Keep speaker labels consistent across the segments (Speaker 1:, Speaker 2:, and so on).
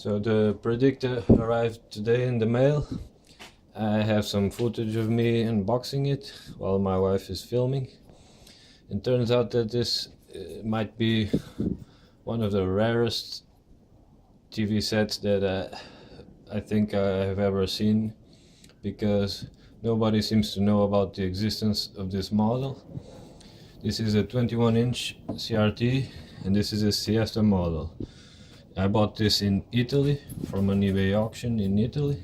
Speaker 1: So the Predicta arrived today in the mail. I have some footage of me unboxing it while my wife is filming. It turns out that this might be one of the rarest TV sets that I think I have ever seen, because nobody seems to know about the existence of this model. This is a 21-inch CRT and this is a Siesta model. I bought this in Italy from an eBay auction in Italy.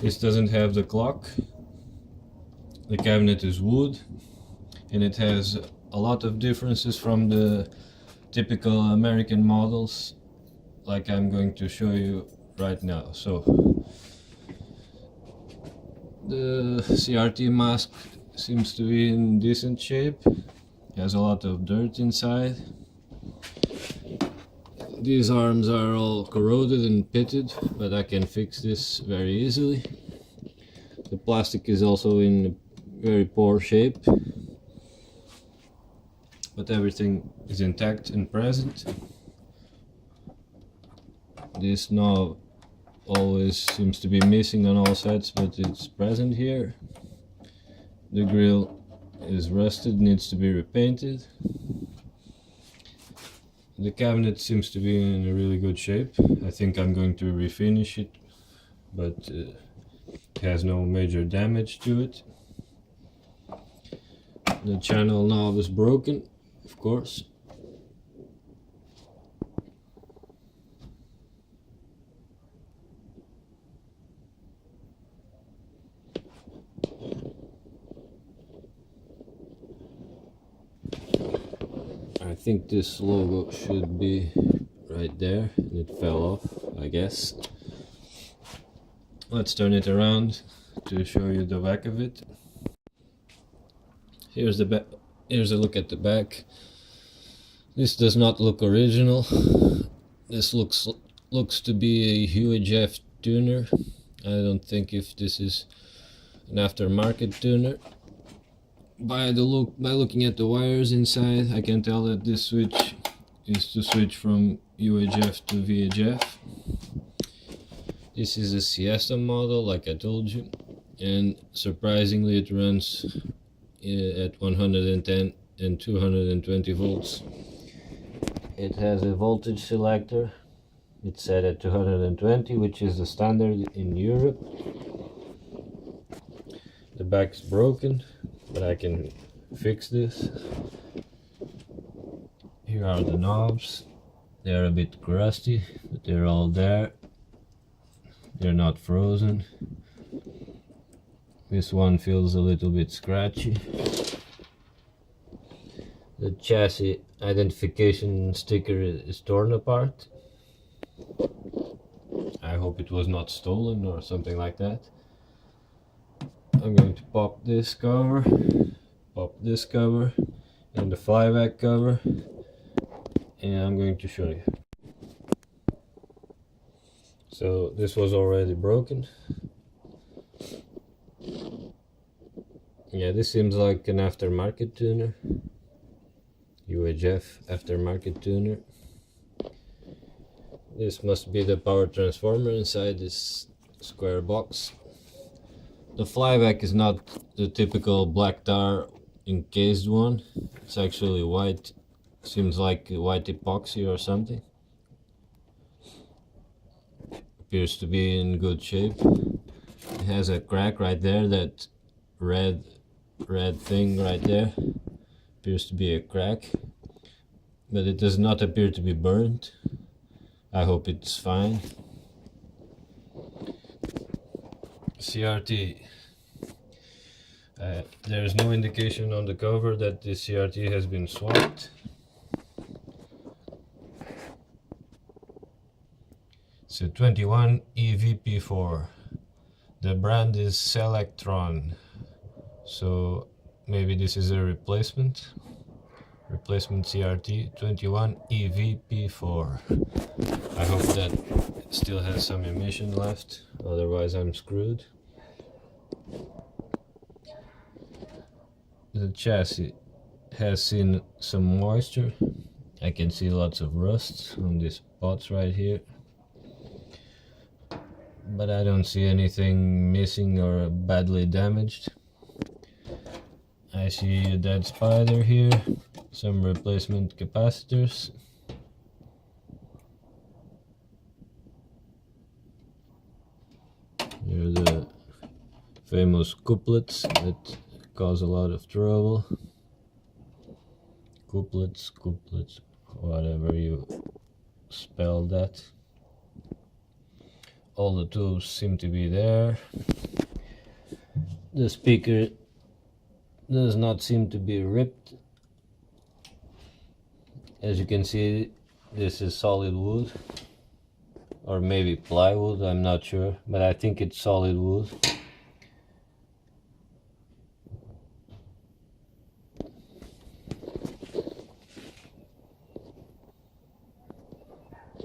Speaker 1: This doesn't have the clock. The cabinet is wood and it has a lot of differences from the typical American models, like I'm going to show you right now. So the CRT mask seems to be in decent shape. It has a lot of dirt inside. These arms are all corroded and pitted, but I can fix this very easily. The plastic is also in very poor shape, but everything is intact and present. This knob always seems to be missing on all sets, but it's present here. The grill is rusted, needs to be repainted. The cabinet seems to be in a really good shape. I think I'm going to refinish it, but it has no major damage to it. The channel knob is broken, of course. I think this logo should be right there, and it fell off, I guess. Let's turn it around to show you the back of it. Here's the back. Here's a look at the back. This does not look original. This looks to be a UHF tuner. I don't think if this is an aftermarket tuner. By looking at the wires inside, I can tell that this switch is to switch from UHF to VHF. This is a Siesta model, like I told you, and surprisingly it runs at 110 and 220 volts. It has a voltage selector. It's set at 220, which is the standard in Europe. The back is broken, but I can fix this. Here are the knobs. They're a bit crusty, but they're all there. They're not frozen. This one feels a little bit scratchy. The chassis identification sticker is torn apart. I hope it was not stolen or something like that. I'm going to pop this cover, and the flyback cover, and I'm going to show you. So this was already broken. Yeah, this seems like an aftermarket tuner, UHF aftermarket tuner. This must be the power transformer inside this square box. The flyback is not the typical black tar encased one. It's actually white. Seems like white epoxy or something. Appears to be in good shape. It has a crack right there, that red thing right there. Appears to be a crack. But it does not appear to be burnt. I hope it's fine. CRT. There is no indication on the cover that the CRT has been swapped. It's a 21 EVP4. The brand is Selectron, so maybe this is a replacement CRT. 21 EVP4. I hope that it still has some emission left, otherwise I'm screwed. The chassis has seen some moisture. I can see lots of rust on these spots right here. but I don't see anything missing or badly damaged. I see a dead spider here, some replacement capacitors. Here are the famous couplets that cause a lot of trouble. Couplets, whatever you spell that. All the tools seem to be there. The speaker does not seem to be ripped. As you can see, this is solid wood, or maybe plywood, I'm not sure, but I think it's solid wood.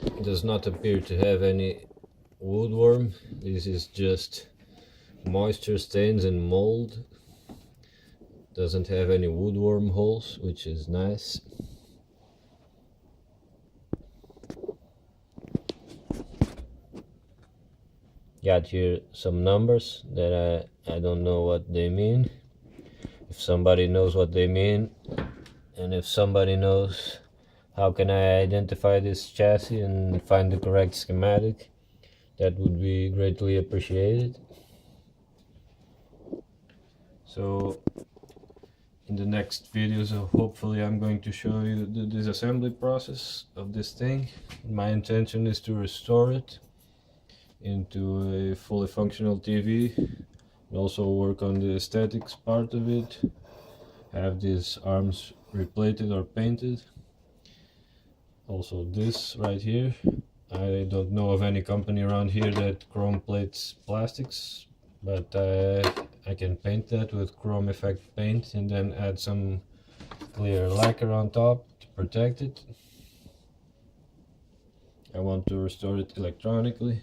Speaker 1: It does not appear to have any woodworm. This is just moisture stains and mold. Doesn't have any woodworm holes, which is nice. Got here some numbers that I don't know what they mean. If somebody knows what they mean, and if somebody knows how can I identify this chassis and find the correct schematic, that would be greatly appreciated. So in the next videos, hopefully I'm going to show you the disassembly process of this thing. My intention is to restore it into a fully functional TV, and also work on the aesthetics part of it, have these arms replated or painted. Also this right here, I don't know of any company around here that chrome plates plastics, but I can paint that with chrome effect paint and then add some clear lacquer on top to protect it. I want to restore it electronically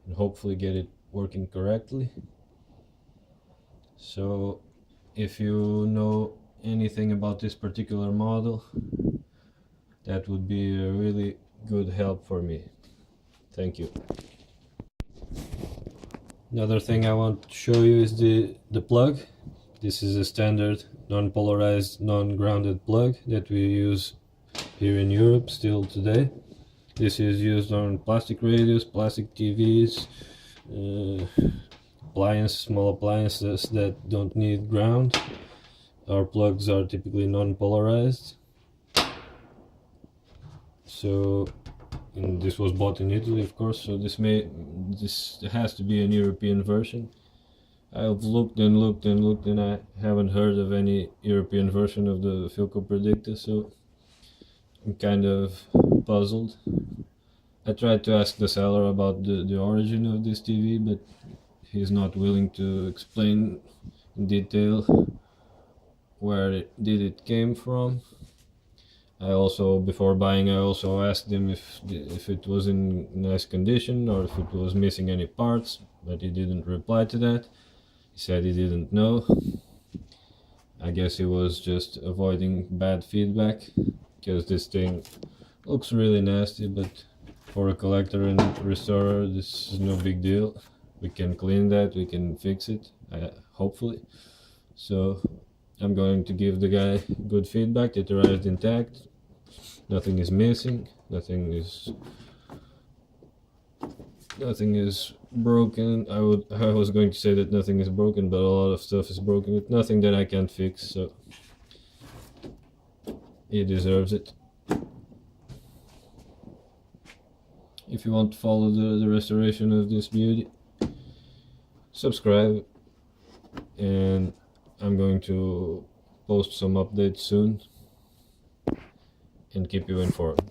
Speaker 1: and hopefully get it working correctly. So if you know anything about this particular model, that would be a really good help for me. Thank you. Another thing I want to show you is the plug. This is a standard non-polarized, non-grounded plug that we use here in Europe still today. This is used on plastic radios, plastic TVs, small appliances that don't need ground. Our plugs are typically non-polarized. So, and this was bought in Italy, of course, so this has to be an European version. I've looked and looked and looked, and I haven't heard of any European version of the Philco Predicta, so I'm kind of puzzled. I tried to ask the seller about the origin of this TV, but he's not willing to explain in detail where it came from. Before buying, I also asked him if it was in nice condition or if it was missing any parts, but he didn't reply to that. He said he didn't know. I guess he was just avoiding bad feedback, because this thing looks really nasty, but for a collector and restorer, this is no big deal. We can clean that, we can fix it, hopefully. So I'm going to give the guy good feedback. It arrived intact, nothing is missing, nothing is broken. I was going to say that nothing is broken, but a lot of stuff is broken, but nothing that I can't fix, so he deserves it. If you want to follow the restoration of this beauty, subscribe, and I'm going to post some updates soon and keep you informed.